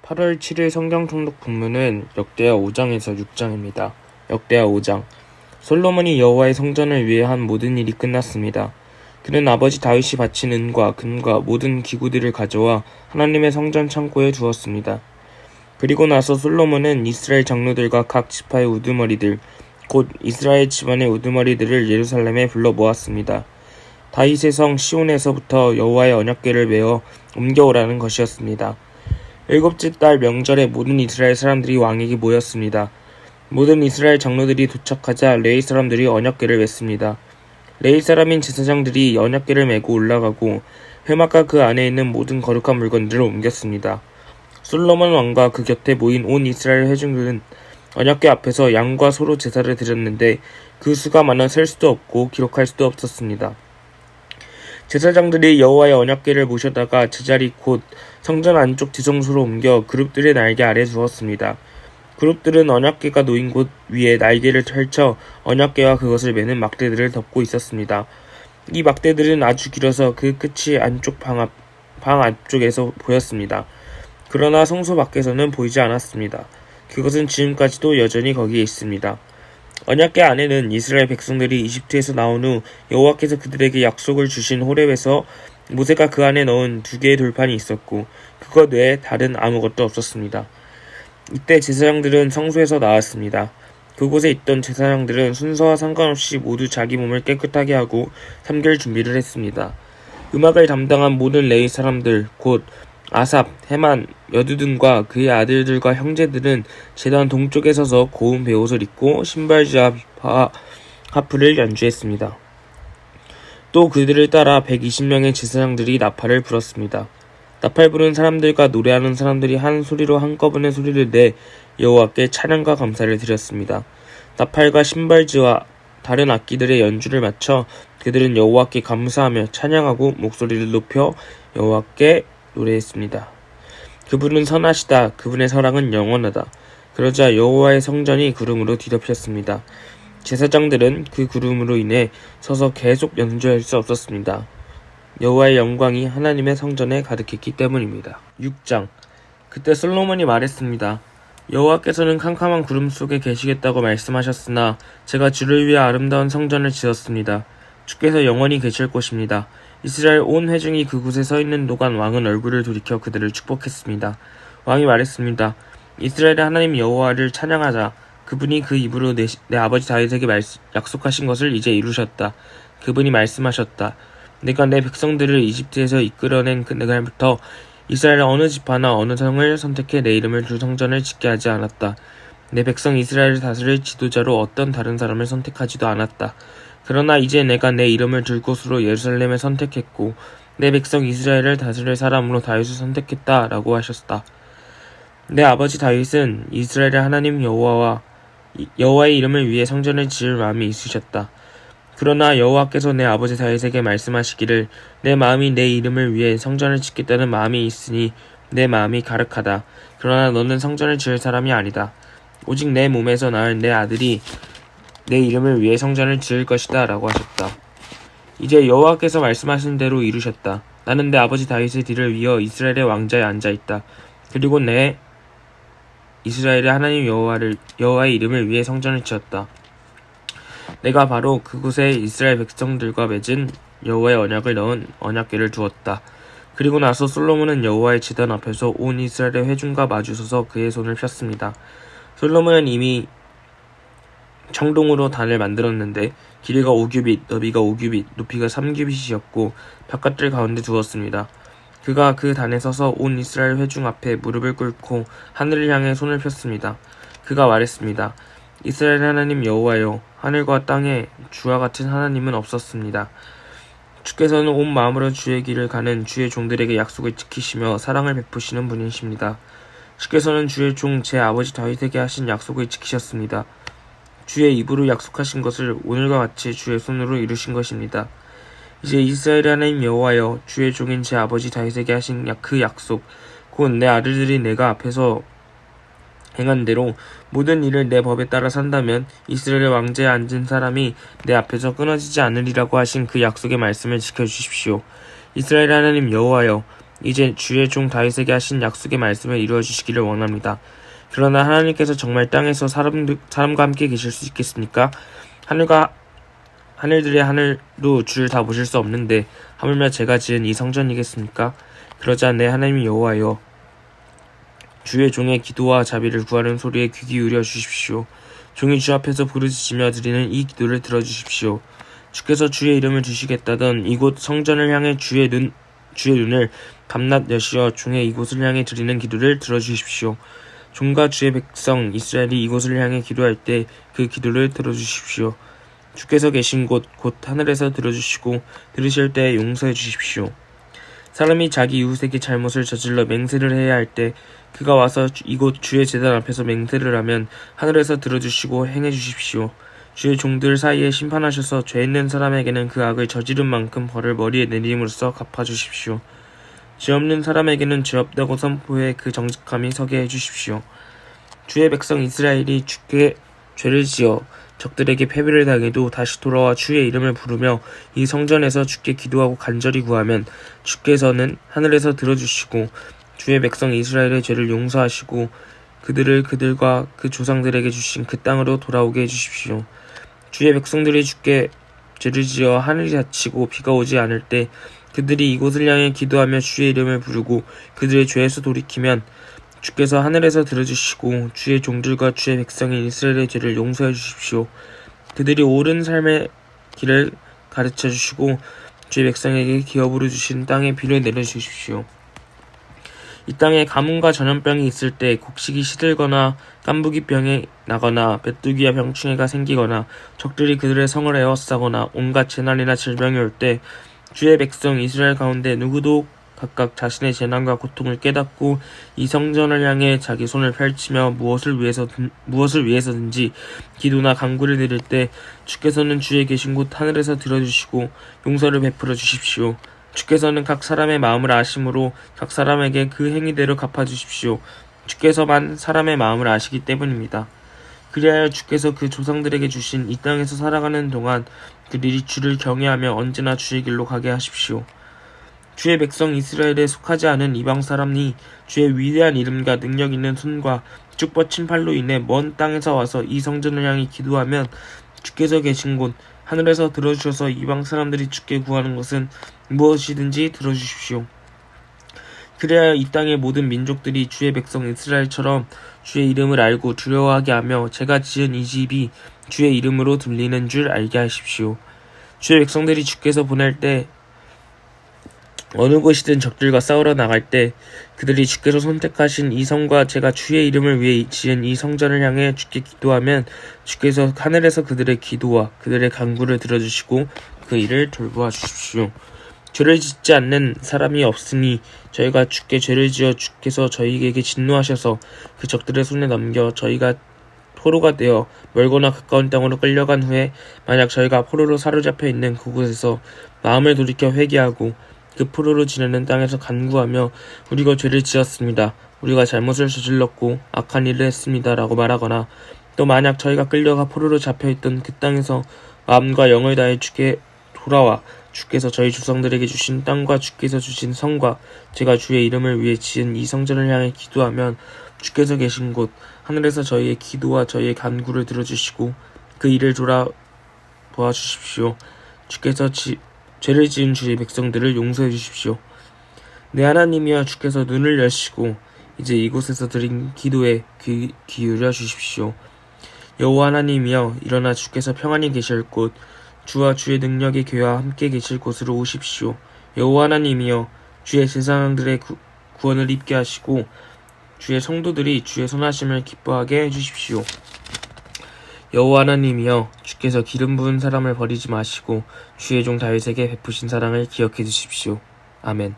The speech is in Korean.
8월 7일 성경 통독 본문은 역대하 5장에서 6장입니다. 역대하 5장. 솔로몬이 여호와의 성전을 위해 한 모든 일이 끝났습니다. 그는 아버지 다윗이 바친 은과 금과 모든 기구들을 가져와 하나님의 성전 창고에 두었습니다. 그리고 나서 솔로몬은 이스라엘 장로들과 각 지파의 우두머리들, 곧 이스라엘 집안의 우두머리들을 예루살렘에 불러 모았습니다. 다윗의 성 시온에서부터 여호와의 언약궤를 메어 옮겨오라는 것이었습니다. 7째 달 명절에 모든 이스라엘 사람들이 왕에게 모였습니다. 모든 이스라엘 장로들이 도착하자 레위 사람들이 언약궤를 맸습니다. 레위 사람인 제사장들이 언약궤를 메고 올라가고 회막과 그 안에 있는 모든 거룩한 물건들을 옮겼습니다. 솔로몬 왕과 그 곁에 모인 온 이스라엘 회중들은 언약궤 앞에서 양과 소로 제사를 드렸는데 그 수가 많아 셀 수도 없고 기록할 수도 없었습니다. 제사장들이 여호와의 언약궤를 모셔다가 제자리 곧 성전 안쪽 지성소로 옮겨 그룹들의 날개 아래 두었습니다. 그룹들은 언약궤가 놓인 곳 위에 날개를 펼쳐 언약궤와 그것을 매는 막대들을 덮고 있었습니다. 이 막대들은 아주 길어서 그 끝이 안쪽 방 앞쪽에서 보였습니다. 그러나 성소 밖에서는 보이지 않았습니다. 그것은 지금까지도 여전히 거기에 있습니다. 언약궤 안에는 이스라엘 백성들이 이집트에서 나온 후 여호와께서 그들에게 약속을 주신 호렙에서 모세가 그 안에 넣은 2개의 돌판이 있었고 그것 외에 다른 아무것도 없었습니다. 이때 제사장들은 성소에서 나왔습니다. 그곳에 있던 제사장들은 순서와 상관없이 모두 자기 몸을 깨끗하게 하고 삼킬 준비를 했습니다. 음악을 담당한 모든 레위 사람들 곧 아삽, 헤만, 여두둔과 그의 아들들과 형제들은 제단 동쪽에 서서 고운 베옷을 입고 신발지와 하프를 연주했습니다. 또 그들을 따라 120명의 제사장들이 나팔을 불었습니다. 나팔 부는 사람들과 노래하는 사람들이 한 소리로 한꺼번에 소리를 내 여호와께 찬양과 감사를 드렸습니다. 나팔과 신발지와 다른 악기들의 연주를 마쳐 그들은 여호와께 감사하며 찬양하고 목소리를 높여 여호와께 노래했습니다. 그분은 선하시다. 그분의 사랑은 영원하다. 그러자 여호와의 성전이 구름으로 뒤덮였습니다. 제사장들은 그 구름으로 인해 서서 계속 연주할 수 없었습니다. 여호와의 영광이 하나님의 성전에 가득했기 때문입니다. 6장. 그때 솔로몬이 말했습니다. 여호와께서는 캄캄한 구름 속에 계시겠다고 말씀하셨으나 제가 주를 위해 아름다운 성전을 지었습니다. 주께서 영원히 계실 곳입니다. 이스라엘 온 회중이 그곳에 서 있는 동안 왕은 얼굴을 돌이켜 그들을 축복했습니다. 왕이 말했습니다. 이스라엘의 하나님 여호와를 찬양하자. 그분이 그 입으로 내 아버지 다윗에게 약속하신 것을 이제 이루셨다. 그분이 말씀하셨다. 내가 내 백성들을 이집트에서 이끌어낸 그날부터 이스라엘의 어느 지파나 어느 성을 선택해 내 이름을 줄 성전을 짓게 하지 않았다. 내 백성 이스라엘을 다스릴 지도자로 어떤 다른 사람을 선택하지도 않았다. 그러나 이제 내가 내 이름을 둘 곳으로 예루살렘을 선택했고 내 백성 이스라엘을 다스릴 사람으로 다윗을 선택했다 라고 하셨다. 내 아버지 다윗은 이스라엘의 하나님 여호와의 이름을 위해 성전을 지을 마음이 있으셨다. 그러나 여호와께서 내 아버지 다윗에게 말씀하시기를 내 마음이 내 이름을 위해 성전을 짓겠다는 마음이 있으니 내 마음이 가득하다. 그러나 너는 성전을 지을 사람이 아니다. 오직 내 몸에서 낳은 내 아들이 내 이름을 위해 성전을 지을 것이다 라고 하셨다. 이제 여호와께서 말씀하신 대로 이루셨다. 나는 내 아버지 다윗의 뒤를 이어 이스라엘의 왕자에 앉아있다. 그리고 내 이스라엘의 하나님 여호와의 이름을 위해 성전을 지었다. 내가 바로 그곳에 이스라엘 백성들과 맺은 여호와의 언약을 넣은 언약궤를 두었다. 그리고 나서 솔로몬은 여호와의 제단 앞에서 온 이스라엘의 회중과 마주서서 그의 손을 폈습니다. 솔로몬은 이미 청동으로 단을 만들었는데 길이가 5규빗, 너비가 5규빗, 높이가 3규빗이었고 바깥들 가운데 두었습니다. 그가 그 단에 서서 온 이스라엘 회중 앞에 무릎을 꿇고 하늘을 향해 손을 폈습니다. 그가 말했습니다. 이스라엘 하나님 여호와여, 하늘과 땅에 주와 같은 하나님은 없었습니다. 주께서는 온 마음으로 주의 길을 가는 주의 종들에게 약속을 지키시며 사랑을 베푸시는 분이십니다. 주께서는 주의 종 제 아버지 다윗에게 하신 약속을 지키셨습니다. 주의 입으로 약속하신 것을 오늘과 같이 주의 손으로 이루신 것입니다. 이제 이스라엘의 하나님 여호와여, 주의 종인 제 아버지 다윗에게 하신 그 약속, 곧 내 아들들이 내가 앞에서 행한 대로 모든 일을 내 법에 따라 산다면 이스라엘의 왕좌에 앉은 사람이 내 앞에서 끊어지지 않으리라고 하신 그 약속의 말씀을 지켜주십시오. 이스라엘 하나님 여호와여, 이제 주의 종 다윗에게 하신 약속의 말씀을 이루어 주시기를 원합니다. 그러나 하나님께서 정말 땅에서 사람과 함께 계실 수 있겠습니까? 하늘들의 하늘로 주를 다 보실 수 없는데 하물며 제가 지은 이 성전이겠습니까? 그러자 내 하나님 여호와여, 주의 종의 기도와 자비를 구하는 소리에 귀 기울여 주십시오. 종이 주 앞에서 부르짖으며 드리는 이 기도를 들어주십시오. 주께서 주의 이름을 주시겠다던 이곳 성전을 향해 주의 눈을 밤낮 여시어 종의 이곳을 향해 드리는 기도를 들어주십시오. 종과 주의 백성 이스라엘이 이곳을 향해 기도할 때 그 기도를 들어주십시오. 주께서 계신 곳 곧 하늘에서 들어주시고 들으실 때 용서해 주십시오. 사람이 자기 이웃에게 잘못을 저질러 맹세를 해야 할 때 그가 와서 이곳 주의 제단 앞에서 맹세를 하면 하늘에서 들어주시고 행해 주십시오. 주의 종들 사이에 심판하셔서 죄 있는 사람에게는 그 악을 저지른 만큼 벌을 머리에 내림으로써 갚아주십시오. 죄 없는 사람에게는 죄 없다고 선포해 그 정직함이 서게 해주십시오. 주의 백성 이스라엘이 주께 죄를 지어 적들에게 패배를 당해도 다시 돌아와 주의 이름을 부르며 이 성전에서 주께 기도하고 간절히 구하면 주께서는 하늘에서 들어주시고 주의 백성 이스라엘의 죄를 용서하시고 그들을 그들과 그 조상들에게 주신 그 땅으로 돌아오게 해주십시오. 주의 백성들이 주께 죄를 지어 하늘이 닫히고 비가 오지 않을 때 그들이 이곳을 향해 기도하며 주의 이름을 부르고 그들의 죄에서 돌이키면 주께서 하늘에서 들어주시고 주의 종들과 주의 백성인 이스라엘의 죄를 용서해 주십시오. 그들이 옳은 삶의 길을 가르쳐 주시고 주의 백성에게 기업으로 주신 땅에 비를 내려주십시오. 이 땅에 가뭄과 전염병이 있을 때 곡식이 시들거나 깐부기병이 나거나 메뚜기와 병충해가 생기거나 적들이 그들의 성을 에워싸거나 온갖 재난이나 질병이 올 때 주의 백성 이스라엘 가운데 누구도 각각 자신의 재난과 고통을 깨닫고 이 성전을 향해 자기 손을 펼치며 무엇을 위해서든지 기도나 간구를 드릴 때 주께서는 주의 계신 곳 하늘에서 들어주시고 용서를 베풀어 주십시오. 주께서는 각 사람의 마음을 아심으로 각 사람에게 그 행위대로 갚아주십시오. 주께서만 사람의 마음을 아시기 때문입니다. 그리하여 주께서 그 조상들에게 주신 이 땅에서 살아가는 동안 그들이 주를 경외하며 언제나 주의 길로 가게 하십시오. 주의 백성 이스라엘에 속하지 않은 이방 사람이 주의 위대한 이름과 능력 있는 손과 쭉 뻗친 팔로 인해 먼 땅에서 와서 이 성전을 향해 기도하면 주께서 계신 곳 하늘에서 들어주셔서 이방 사람들이 주께 구하는 것은 무엇이든지 들어주십시오. 그래야 이 땅의 모든 민족들이 주의 백성 이스라엘처럼 주의 이름을 알고 두려워하게 하며 제가 지은 이 집이 주의 이름으로 들리는 줄 알게 하십시오. 주의 백성들이 주께서 보낼 때 어느 곳이든 적들과 싸우러 나갈 때 그들이 주께서 선택하신 이 성과 제가 주의 이름을 위해 지은 이 성전을 향해 주께 기도하면 주께서 하늘에서 그들의 기도와 그들의 간구를 들어주시고 그 일을 돌보아 주십시오. 죄를 짓지 않는 사람이 없으니 저희가 주께 죄를 지어 주께서 저희에게 진노하셔서 그 적들의 손에 넘겨 저희가 포로가 되어 멀거나 가까운 땅으로 끌려간 후에 만약 저희가 포로로 사로잡혀 있는 그곳에서 마음을 돌이켜 회개하고 그 포로로 지내는 땅에서 간구하며 우리가 죄를 지었습니다. 우리가 잘못을 저질렀고 악한 일을 했습니다. 라고 말하거나 또 만약 저희가 끌려가 포로로 잡혀있던 그 땅에서 마음과 영을 다해 주께 돌아와 주께서 저희 조상들에게 주신 땅과 주께서 주신 성과 제가 주의 이름을 위해 지은 이 성전을 향해 기도하면 주께서 계신 곳 하늘에서 저희의 기도와 저희의 간구를 들어주시고 그 일을 돌아보아 주십시오. 주께서 죄를 지은 주의 백성들을 용서해 주십시오. 내 하나님이여 주께서 눈을 여시고 이제 이곳에서 드린 기도에 귀 기울여 주십시오. 여호와 하나님이여 일어나 주께서 평안히 계실 곳 주와 주의 능력의 교회와 함께 계실 곳으로 오십시오. 여호와 하나님이여 주의 제사장들의 구원을 입게 하시고 주의 성도들이 주의 선하심을 기뻐하게 해주십시오. 여호와 하나님이여 주께서 기름 부은 사람을 버리지 마시고 주의 종 다윗에게 베푸신 사랑을 기억해 주십시오. 아멘.